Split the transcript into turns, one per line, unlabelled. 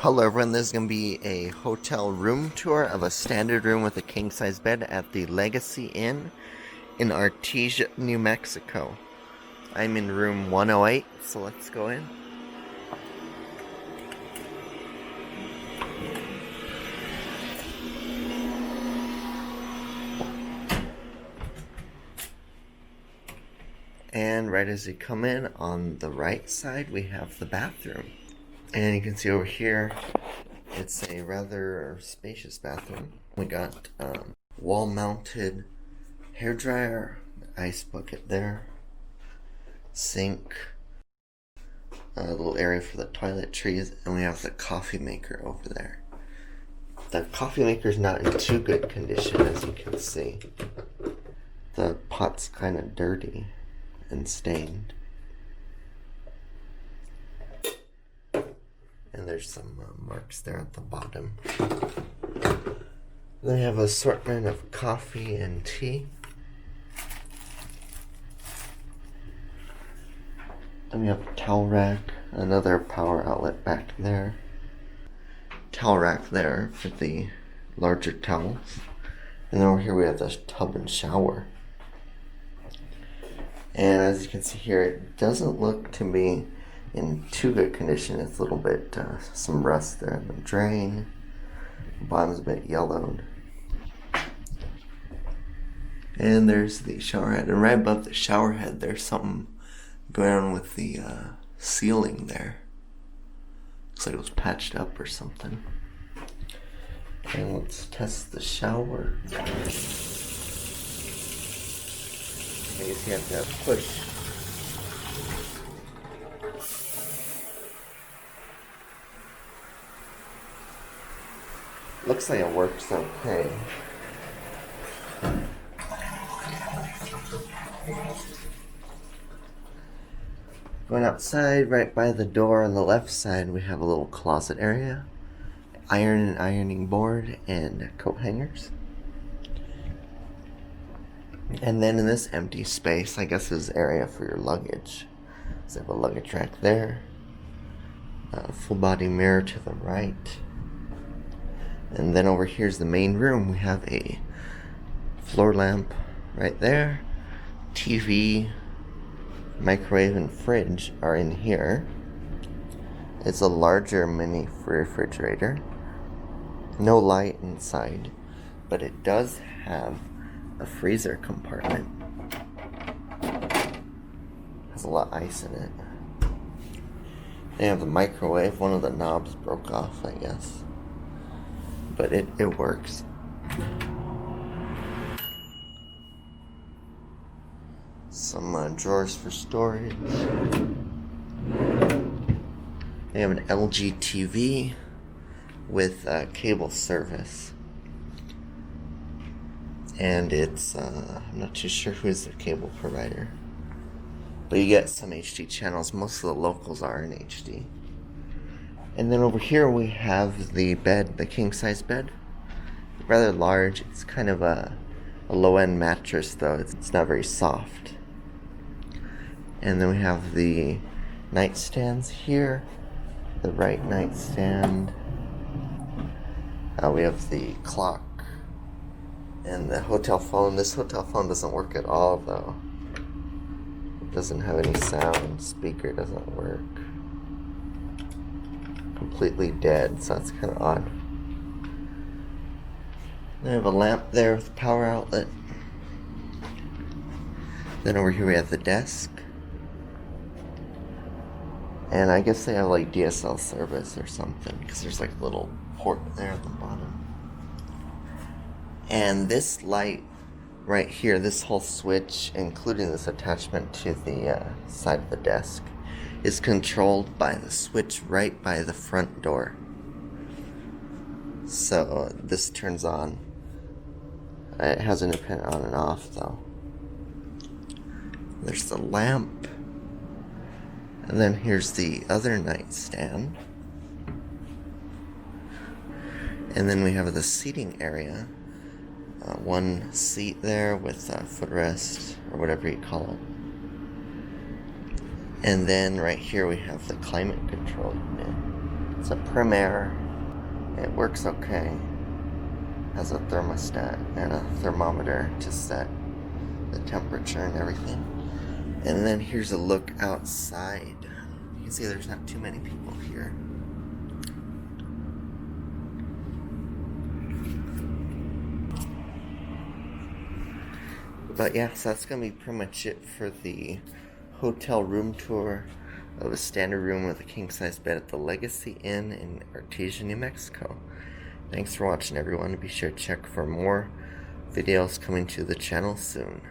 Hello everyone, this is going to be a hotel room tour of a standard room with a king-size bed at the Legacy Inn in Artesia, New Mexico. I'm in room 108, so let's go in. And right as you come in, on the right side, we have the bathroom. And you can see over here, it's a rather spacious bathroom. We got wall-mounted hairdryer, ice bucket there, sink, a little area for the toiletries, and we have the coffee maker over there. The coffee maker is not in too good condition, as you can see. The pot's kind of dirty and stained. And there's some marks there at the bottom. Then we have an assortment of coffee and tea. Then we have a towel rack, another power outlet back there. Towel rack there for the larger towels. And then over here we have the tub and shower. And as you can see here, it doesn't look to be in too good condition. It's a little bit, some rust there in the drain. The bottom's a bit yellowed. And there's the shower head. And right above the shower head, there's something going on with the ceiling there. Looks like it was patched up or something. And let's test the shower. I guess you have to push. Looks like it works okay. Going outside, right by the door on the left side, we have a little closet area, iron and ironing board, and coat hangers. And then in this empty space, I guess is area for your luggage. So you have a luggage rack there, a full body mirror to the right. And then over here's the main room. We have a floor lamp right there. TV, microwave, and fridge are in here. It's a larger mini refrigerator. No light inside, but it does have a freezer compartment. Has a lot of ice in it. They have the microwave. One of the knobs broke off, I guess. But it works. Some drawers for storage. They have an LG TV with cable service. And it's, I'm not too sure who's the cable provider. But you get some HD channels. Most of the locals are in HD. And then over here we have the bed, the king-size bed. Rather large. It's kind of a low-end mattress, though. It's not very soft. And then we have the nightstands here. The right nightstand. We have the clock. And the hotel phone. This hotel phone doesn't work at all, though. It doesn't have any sound. Speaker doesn't work. Completely dead, so that's kind of odd. They have a lamp there with a power outlet. Then over here we have the desk. And I guess they have like DSL service or something, because there's like a little port there at the bottom. And this light right here, this whole switch, including this attachment to the side of the desk, is controlled by the switch right by the front door. So this turns on. It has an independent on and off, though. There's the lamp. And then here's the other nightstand. And then we have the seating area. One seat there with a footrest, or whatever you call it. And then right here we have the climate control unit. It's a Premier. It works okay. Has a thermostat and a thermometer to set the temperature and everything. And then here's a look outside. You can see there's not too many people here. But yeah, so that's gonna be pretty much it for the hotel room tour of a standard room with a king-size bed at the Legacy Inn in Artesia, New Mexico. Thanks for watching, everyone. Be sure to check for more videos coming to the channel soon.